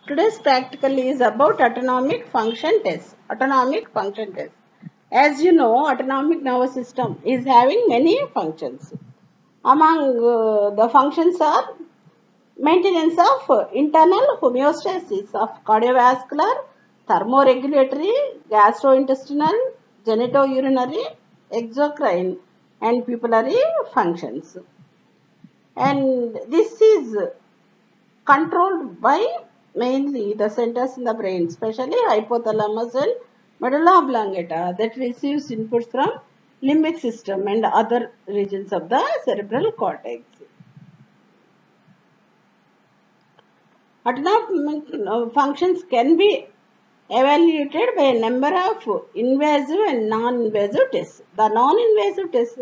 Today's practical is about autonomic function test. Autonomic function test. As you know, autonomic nervous system is having many functions. Among the functions are maintenance of internal homeostasis of cardiovascular, thermoregulatory, gastrointestinal, genitourinary, exocrine, and pupillary functions. And this is controlled by mainly the centers in the brain, especially hypothalamus and medulla oblongata, that receives inputs from limbic system and other regions of the cerebral cortex. Autonomic functions can be evaluated by a number of invasive and non-invasive tests. The non-invasive tests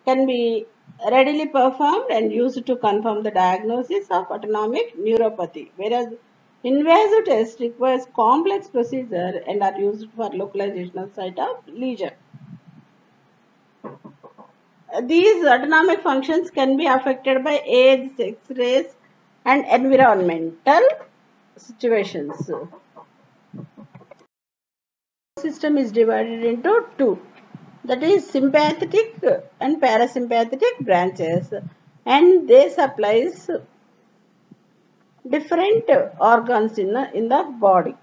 can be readily performed and used to confirm the diagnosis of autonomic neuropathy, whereas invasive tests requires complex procedure and are used for localization of site of lesion. These autonomic functions can be affected by age, sex, race, and environmental situations. System is divided into two, that is sympathetic and parasympathetic branches, and they supplies different organs in the body.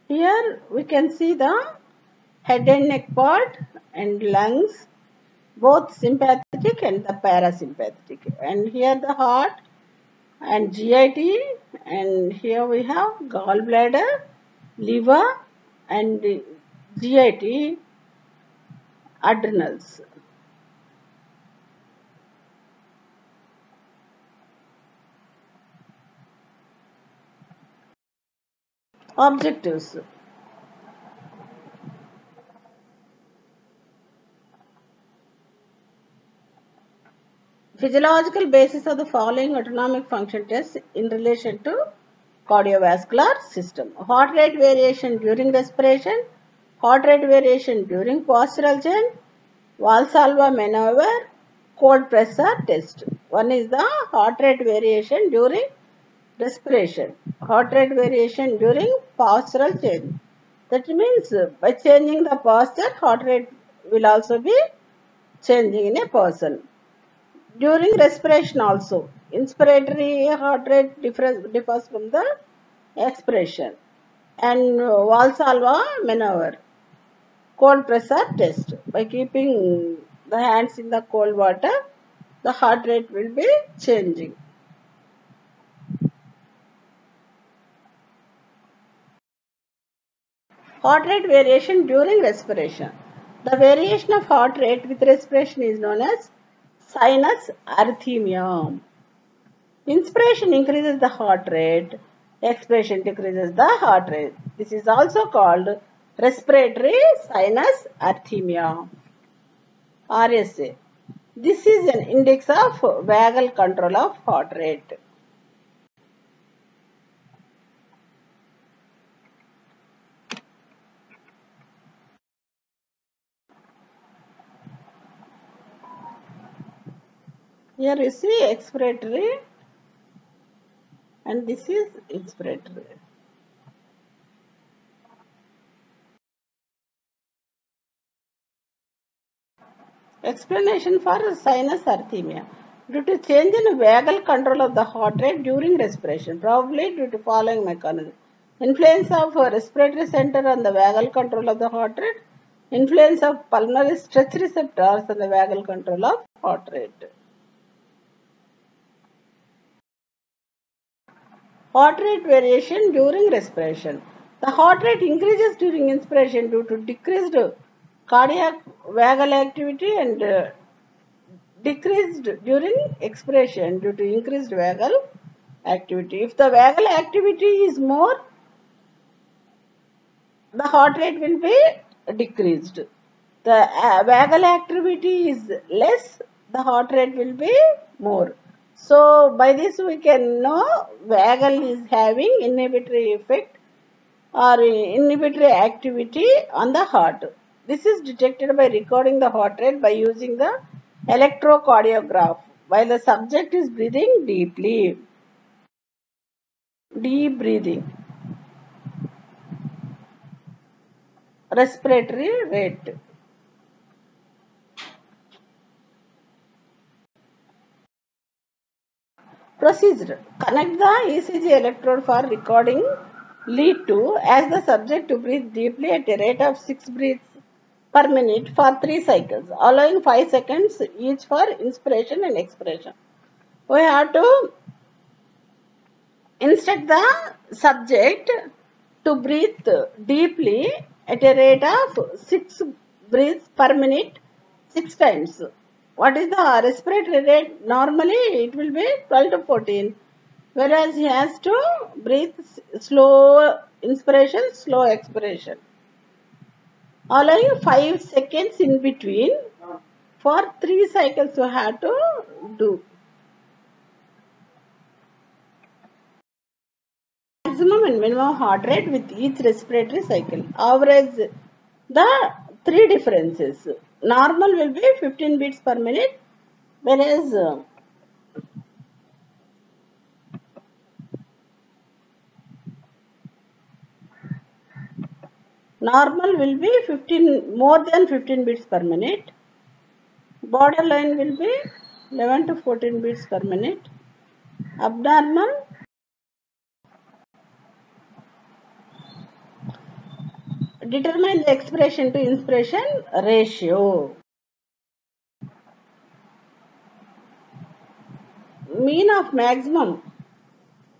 Here we can see the head and neck part and lungs, both sympathetic and the parasympathetic, and here the heart and GIT, and here we have gallbladder, liver, and GIT, adrenals. Objectives. Physiological basis of the following autonomic function tests in relation to cardiovascular system. Heart rate variation during respiration, heart rate variation during postural change, Valsalva maneuver, cold pressure test. One is the heart rate variation during respiration, heart rate variation during postural change. That means by changing the posture, heart rate will also be changing in a person. During respiration also, inspiratory heart rate differs from the expiration. And Valsalva maneuver, cold pressure test. By keeping the hands in the cold water, the heart rate will be changing. Heart rate variation during respiration. The variation of heart rate with respiration is known as sinus arrhythmia. Inspiration increases the heart rate, expiration decreases the heart rate. This is also called respiratory sinus arrhythmia, RSA. This is an index of vagal control of heart rate. Here you see expiratory and this is inspiratory. Explanation for sinus arrhythmia. Due to change in vagal control of the heart rate during respiration, probably due to following mechanism. Influence of respiratory center on the vagal control of the heart rate. Influence of pulmonary stretch receptors on the vagal control of heart rate. Heart rate variation during respiration. The heart rate increases during inspiration due to decreased cardiac vagal activity and decreased during expiration due to increased vagal activity. If the vagal activity is more, the heart rate will be decreased. The vagal activity is less, the heart rate will be more. So by this we can know vagal is having inhibitory effect or inhibitory activity on the heart. This is detected by recording the heart rate by using the electrocardiograph. while the subject is breathing deeply. Deep breathing. Respiratory rate. Procedure. Connect the ECG electrode for recording lead to as the subject to breathe deeply at a rate of 6 breaths per minute for 3 cycles, allowing 5 seconds each for inspiration and expiration. We have to instruct the subject to breathe deeply at a rate of 6 breaths per minute 6 times. What is the respiratory rate? Normally it will be 12 to 14. Whereas he has to breathe slow inspiration, slow expiration. Allowing 5 seconds in between for 3 cycles you have to do. Maximum and minimum heart rate with each respiratory cycle. Average the 3 differences. Normal will be 15 beats per minute, whereas normal will be 15 more than 15 beats per minute. Borderline will be 11 to 14 beats per minute. Abnormal determine the expiration to inspiration ratio. Mean of maximum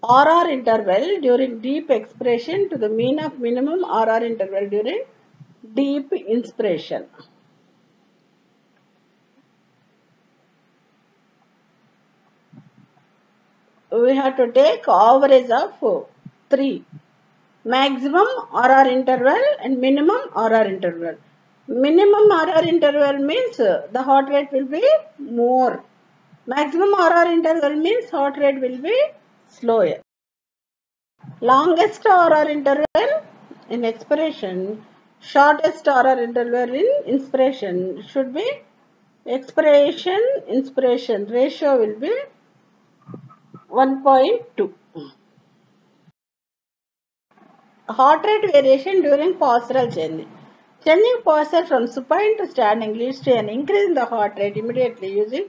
RR interval during deep expiration to the mean of minimum RR interval during deep inspiration. We have to take average of 3. Maximum RR interval and minimum RR interval. Minimum RR interval means the heart rate will be more. Maximum RR interval means heart rate will be slower. Longest RR interval in expiration, shortest RR interval in inspiration should be expiration inspiration ratio will be 1.2. Heart rate variation during postural change. Changing posture from supine to standing leads to an increase in the heart rate immediately using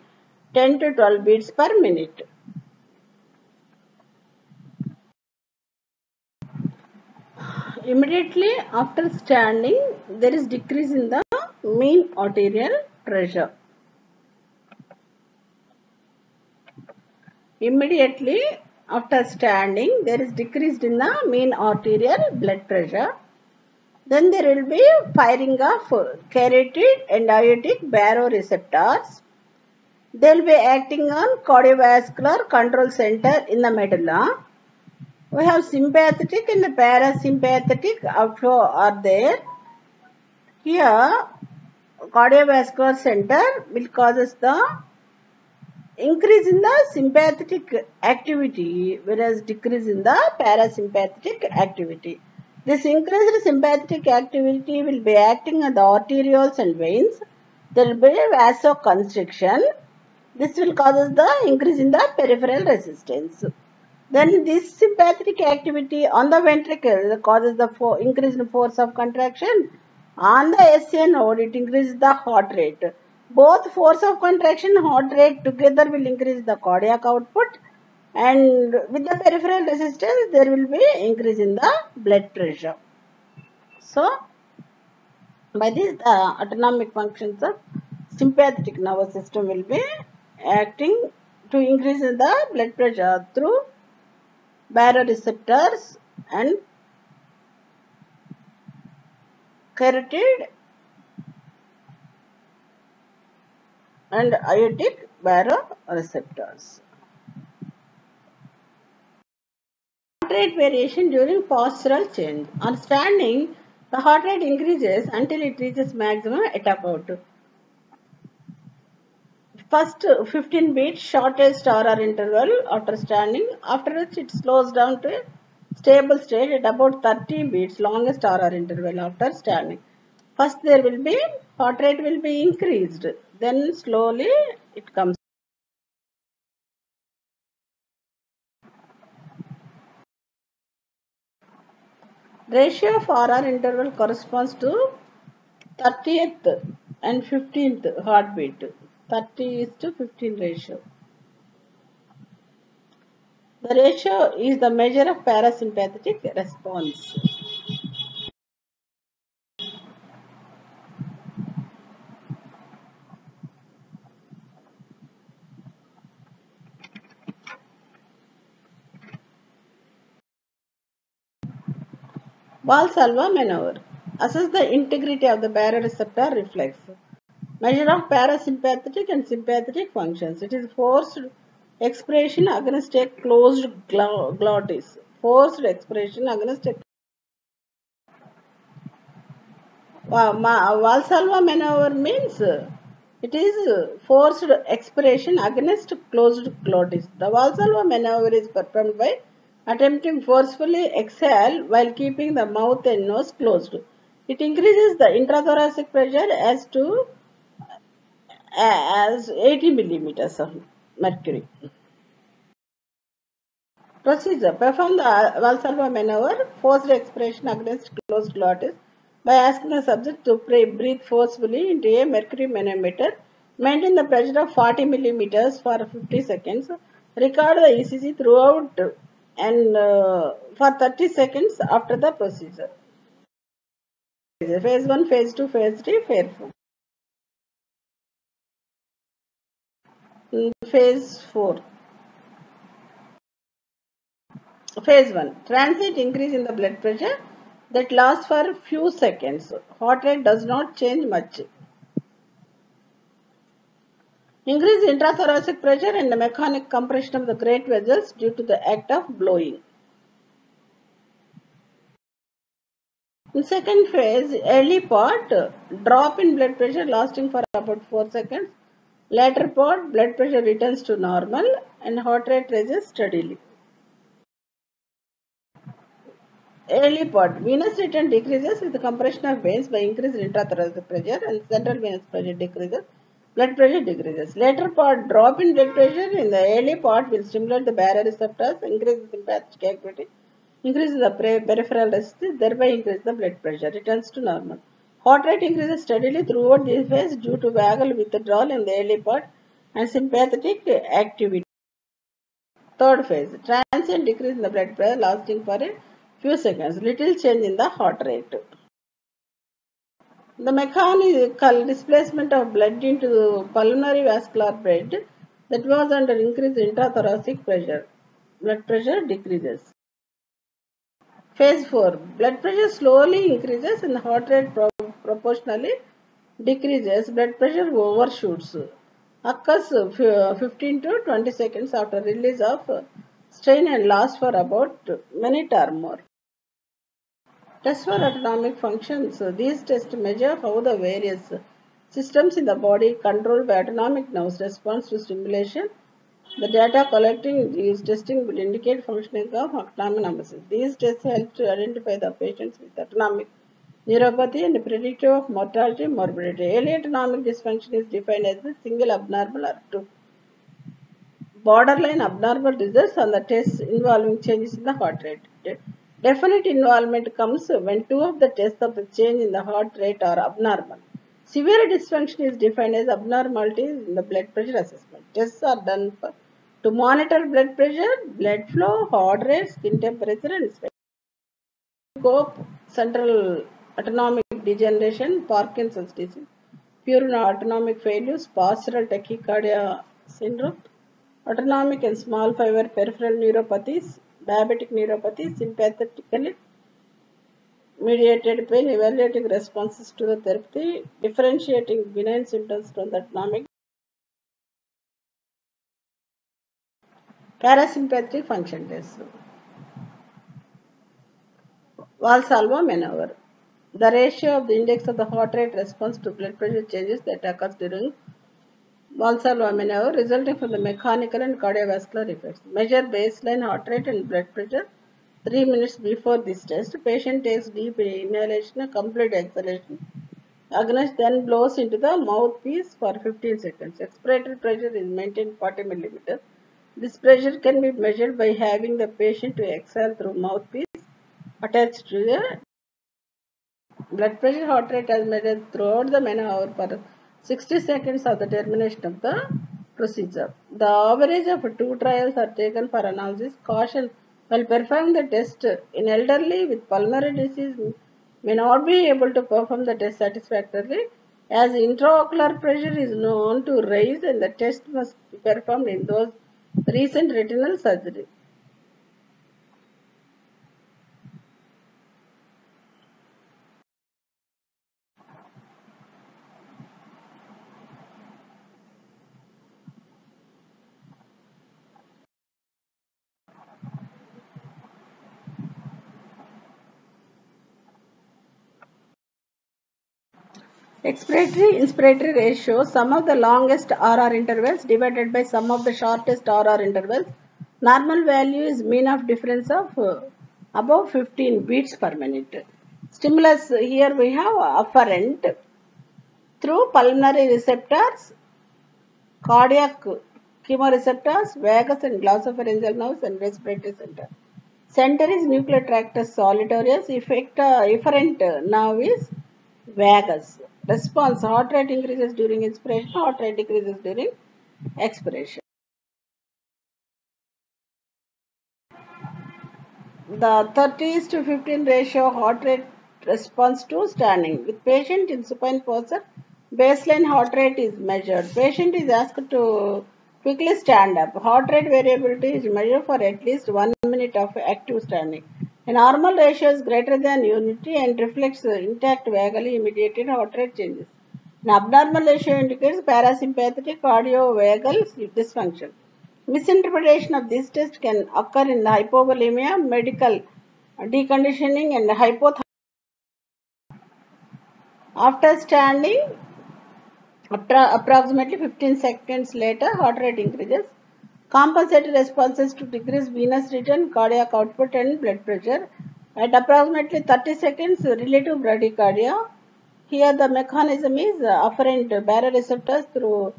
10 to 12 beats per minute. Immediately after standing, there is decrease in the mean arterial pressure. Immediately after standing, there is decreased in the mean arterial blood pressure. Then there will be firing of carotid and aortic baroreceptors. They will be acting on cardiovascular control center in the medulla. We have sympathetic and parasympathetic outflow are there. Here, cardiovascular center will causes the increase in the sympathetic activity, whereas decrease in the parasympathetic activity. This increased sympathetic activity will be acting on the arterioles and veins. There will be vasoconstriction. This will cause the increase in the peripheral resistance. Then this sympathetic activity on the ventricle causes the increased force of contraction. On the SCA node, it increases the heart rate. Both force of contraction and heart rate together will increase the cardiac output, and with the peripheral resistance there will be increase in the blood pressure. So by this the autonomic functions of sympathetic nervous system will be acting to increase in the blood pressure through baroreceptors and carotid and aortic baroreceptors. Heart rate variation during postural change. On standing, the heart rate increases until it reaches maximum at about first 15 beats shortest RR interval after standing, after which it slows down to a stable state at about 30 beats longest RR interval after standing. First there will be heart rate will be increased, then slowly it comes Ratio of RR interval corresponds to 30th and 15th heartbeat. 30 is to 15 ratio. The ratio is the measure of parasympathetic response. Valsalva maneuver. Assess the integrity of the baroreceptor reflex. Measure of parasympathetic and sympathetic functions. It is forced expiration against a closed glottis. Forced expiration against a Valsalva maneuver means it is forced expiration against closed glottis. The Valsalva maneuver is performed by attempting forcefully exhale while keeping the mouth and nose closed. It increases the intrathoracic pressure as 80 millimeters of mercury. Procedure. Perform the Valsalva maneuver, forced expiration against closed glottis by asking the subject to breathe forcefully into a mercury manometer. Maintain the pressure of 40 millimeters for 50 seconds. Record the ECG throughout and for 30 seconds after the procedure. Phase 1, Phase 2, Phase 3, Phase 4. Phase 4. Phase 1. Transient increase in the blood pressure that lasts for a few seconds. Heart rate does not change much. Increase intrathoracic pressure and the mechanic compression of the great vessels due to the act of blowing. In second phase, early part, drop in blood pressure lasting for about 4 seconds. Later part, blood pressure returns to normal and heart rate rises steadily. Early part, venous return decreases with the compression of veins by increased intrathoracic pressure and central venous pressure decreases. Blood pressure decreases. Later part, drop in blood pressure in the early part will stimulate the baroreceptors, increase the sympathetic activity, increase the peripheral resistance, thereby increase the blood pressure, returns to normal. Heart rate increases steadily throughout this phase due to vagal withdrawal in the early part and sympathetic activity. Third phase, transient decrease in the blood pressure lasting for a few seconds, little change in the heart rate. The mechanical displacement of blood into the pulmonary vascular bed that was under increased intrathoracic pressure. Blood pressure decreases. Phase 4. Blood pressure slowly increases and heart rate proportionally decreases. Blood pressure overshoots. Occurs 15 to 20 seconds after release of strain and lasts for about a minute or more. Tests for autonomic functions. These tests measure how the various systems in the body controlled by autonomic nerves respond to stimulation. The data collecting in these testing will indicate functioning of autonomic nervous system. These tests help to identify the patients with autonomic neuropathy and predictive of mortality and morbidity. Early autonomic dysfunction is defined as a single abnormal or two borderline abnormal results on the tests involving changes in the heart rate. Definite involvement comes when two of the tests of the change in the heart rate are abnormal. Severe dysfunction is defined as abnormalities in the blood pressure assessment. Tests are done to monitor blood pressure, blood flow, heart rate, skin temperature, and scope, central autonomic degeneration, Parkinson's disease, pure autonomic failures, postural tachycardia syndrome, autonomic and small fiber peripheral neuropathies, diabetic neuropathy, sympathetically mediated pain, evaluating responses to the therapy, differentiating benign symptoms from the autonomic. Parasympathetic function test. Valsalva maneuver. The ratio of the index of the heart rate response to blood pressure changes that occurs during Valsalva maneuver resulting from the mechanical and cardiovascular effects. Measure baseline heart rate and blood pressure 3 minutes before this test. Patient takes deep inhalation and complete exhalation. Agnes then blows into the mouthpiece for 15 seconds. Expiratory pressure is maintained 40 millimeters. This pressure can be measured by having the patient to exhale through mouthpiece attached to the blood pressure, heart rate as measured throughout the main hour per 60 seconds of the termination of the procedure. The average of 2 trials are taken for analysis. Caution: while performing the test in elderly with pulmonary disease may not be able to perform the test satisfactorily, as intraocular pressure is known to rise and the test must be performed in those recent retinal surgery. Expiratory-inspiratory ratio, sum of the longest RR intervals divided by sum of the shortest RR intervals. Normal value is mean of difference of above 15 beats per minute. Stimulus, here we have afferent through pulmonary receptors, cardiac chemoreceptors, vagus and glossopharyngeal nerves and respiratory center. Center is nuclear tractus solitarius. Efferent nerve is vagus. Response: heart rate increases during inspiration, heart rate decreases during expiration. The 30:15 ratio heart rate response to standing. With patient in supine posture, baseline heart rate is measured. Patient is asked to quickly stand up. Heart rate variability is measured for at least 1 minute of active standing. A normal ratio is greater than unity and reflects intact vagally mediated heart rate changes. An abnormal ratio indicates parasympathetic cardiovagal dysfunction. Misinterpretation of this test can occur in the hypovolemia, medical deconditioning, and hypothermia. After standing, approximately 15 seconds later, heart rate increases. Compensated responses to decrease venous return, cardiac output, and blood pressure. At approximately 30 seconds, relative bradycardia. Here the mechanism is afferent baroreceptors through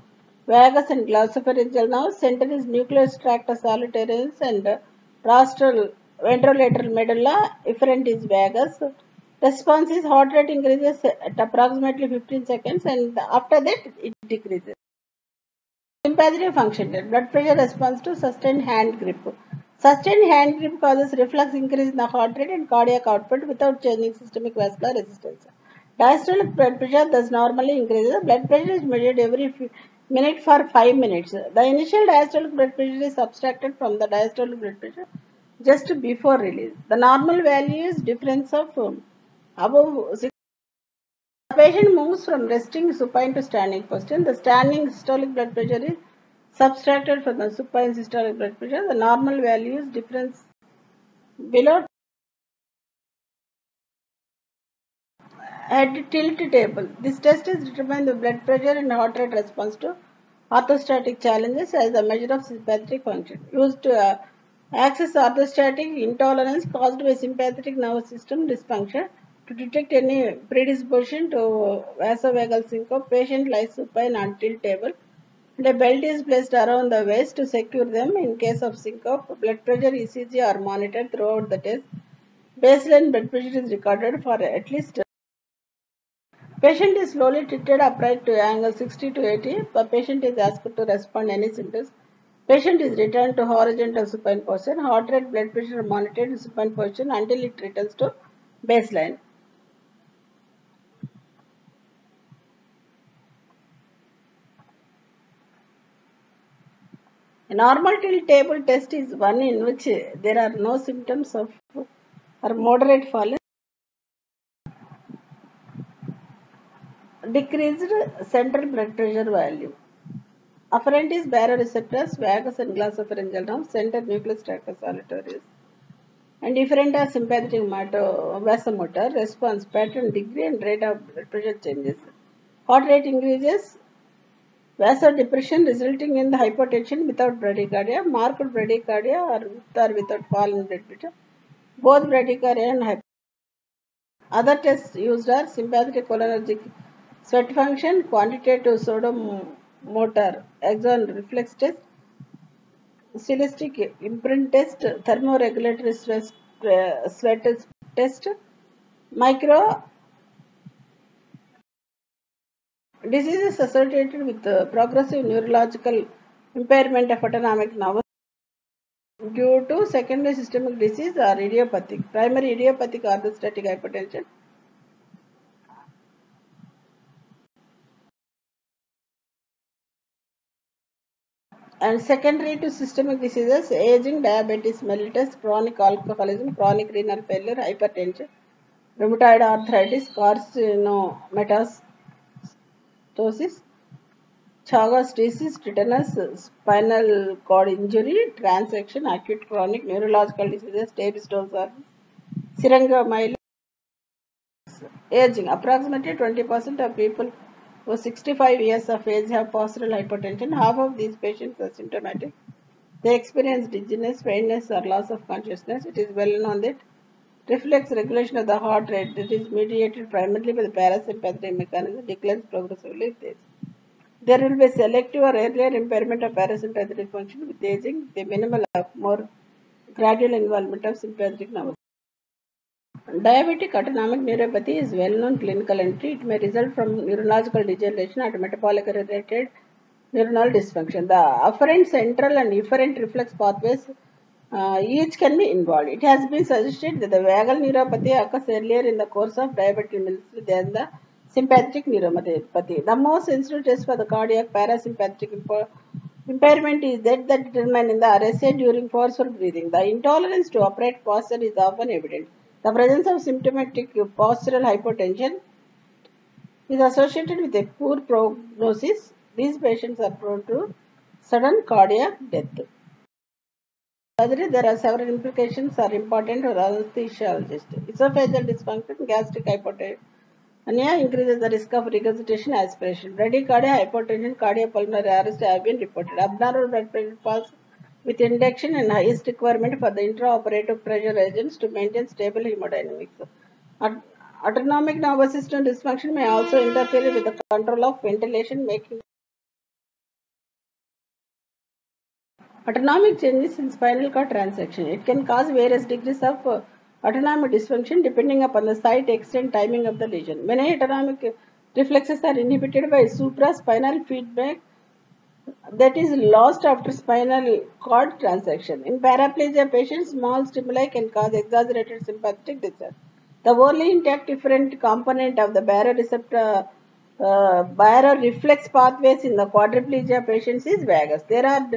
vagus and glossopharyngeal nerves. Center is nucleus tractus solitarius and rostral ventrolateral medulla. Efferent is vagus. Response is heart rate increases at approximately 15 seconds and after that it decreases. Sympathetic function test. Blood pressure response to sustained hand grip. Sustained hand grip causes reflex increase in the heart rate and cardiac output without changing systemic vascular resistance. Diastolic blood pressure thus normally increases. Blood pressure is measured every minute for 5 minutes. The initial diastolic blood pressure is subtracted from the diastolic blood pressure just before release. The normal value is difference of above 6. The patient moves from resting supine to standing position. The standing systolic blood pressure is subtracted from the supine systolic blood pressure. The normal value is difference below. Head tilt table. This test is determine the blood pressure and heart rate response to orthostatic challenges as a measure of sympathetic function. Used to access orthostatic intolerance caused by sympathetic nervous system dysfunction. To detect any predisposition to vasovagal syncope, patient lies supine on tilt table and a belt is placed around the waist to secure them. In case of syncope, blood pressure ECG are monitored throughout the test. Baseline blood pressure is recorded for at least. Patient is slowly tilted upright to angle 60 to 80. The patient is asked to respond any symptoms. Patient is returned to horizontal supine position. Heart rate, blood pressure are monitored in supine position until it returns to baseline. A normal tilt table test is one in which there are no symptoms of or moderate falling. Decreased central blood pressure value. Afferent is baroreceptors, vagus and glossopharyngeal nerves, center nucleus tractus solitarius. And efferent are sympathetic vasomotor, response, pattern, degree and rate of blood pressure changes. Heart rate increases, vasodepression resulting in the hypotension without bradycardia, marked bradycardia or with or without fall in blood pressure, both bradycardia and hypotension. Other tests used are sympathetic cholinergic sweat function, quantitative pseudomotor axon reflex test, stylistic imprint test, thermoregulatory sweat test. Micro diseases associated with progressive neurological impairment of autonomic nervous due to secondary systemic disease or idiopathic. Primary idiopathic orthostatic hypotension. And secondary to systemic diseases, aging, diabetes mellitus, chronic alcoholism, chronic renal failure, hypertension, rheumatoid arthritis, carcinomatosis, Chagas disease, tetanus, spinal cord injury, transaction, acute chronic neurological diseases, Davis disease, syringomyelia. Aging. Approximately 20% of people who 65 years of age have postural hypertension. Half of these patients are symptomatic. They experience dizziness, faintness, or loss of consciousness. It is well known that reflex regulation of the heart rate that is mediated primarily by the parasympathetic mechanism declines progressively with age. There will be selective or earlier impairment of parasympathetic function with aging, the minimal or more gradual involvement of sympathetic nervous. Diabetic autonomic neuropathy is well known clinical entry. It may result from neurological degeneration or metabolic related neuronal dysfunction. The afferent central and efferent reflex pathways each can be involved. It has been suggested that the vagal neuropathy occurs earlier in the course of diabetic mellitus than the sympathetic neuropathy. The most sensitive test for the cardiac parasympathetic impairment is that determined in the RSA during forceful breathing. The intolerance to upright posture is often evident. The presence of symptomatic postural hypotension is associated with a poor prognosis. These patients are prone to sudden cardiac death. There are several implications are important for anesthesiologist. Esophageal dysfunction, gastric hypertension increases the risk of regurgitation aspiration. Bradycardia, hypertension, cardiopulmonary arrest have been reported. Abnormal blood pressure pulse with induction and highest requirement for the intraoperative pressure agents to maintain stable hemodynamics. Autonomic nervous system dysfunction may also interfere with the control of ventilation, making autonomic changes in spinal cord transaction. It can cause various degrees of autonomic dysfunction depending upon the site, extent, timing of the lesion. Many autonomic reflexes are inhibited by supraspinal feedback that is lost after spinal cord transaction. In paraplegia patients, small stimuli can cause exaggerated sympathetic discharge. The only intact efferent component of the baroreflex pathways in the quadriplegia patients is vagus. There are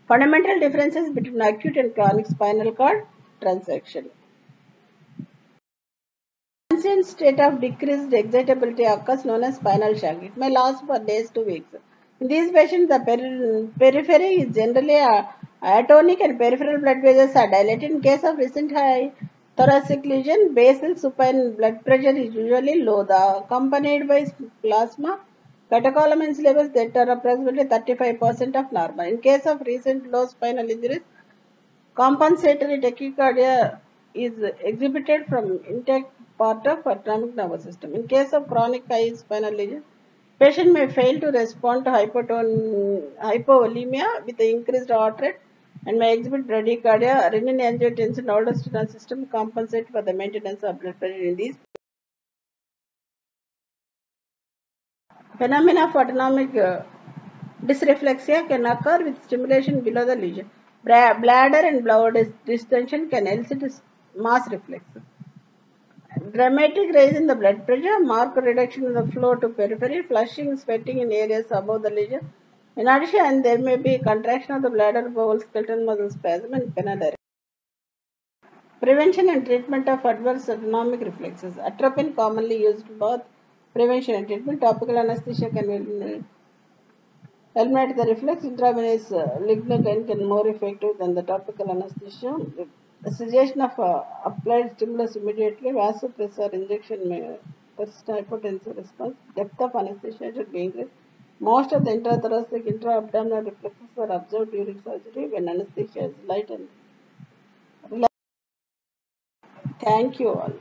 fundamental differences between acute and chronic spinal cord transaction. Transient state of decreased excitability occurs known as spinal shock. It may last for days to weeks. In these patients, the periphery is generally atonic and peripheral blood vessels are dilated. In case of recent high thoracic lesion, basal supine blood pressure is usually low, accompanied by plasma catecholamines levels that are approximately 35% of normal. In case of recent low spinal injuries, compensatory tachycardia is exhibited from intact part of autonomic nervous system. In case of chronic high spinal lesion, patient may fail to respond to hypovolemia with the increased heart rate and may exhibit bradycardia. Renin-angiotensin aldosterone system compensate for the maintenance of blood pressure in these. Phenomena of autonomic dysreflexia can occur with stimulation below the lesion. Bladder and bowel distension can elicit mass reflex. Dramatic rise in the blood pressure, marked reduction in the flow to periphery, flushing, sweating in areas above the lesion. In addition, there may be contraction of the bladder, bowel, skeletal muscle spasm, and penile erection. Prevention and treatment of adverse autonomic reflexes. Atropine commonly used for both prevention and treatment. Topical anesthesia can eliminate the reflex. Intravenous lignocaine can be more effective than the topical anesthesia. The suggestion of applied stimulus immediately, vasopressor injection may persist hypotensive response. Depth of anesthesia should be increased. Most of the intrathoracic intra-abdominal reflexes are observed during surgery when anesthesia is light and relaxed. Thank you all.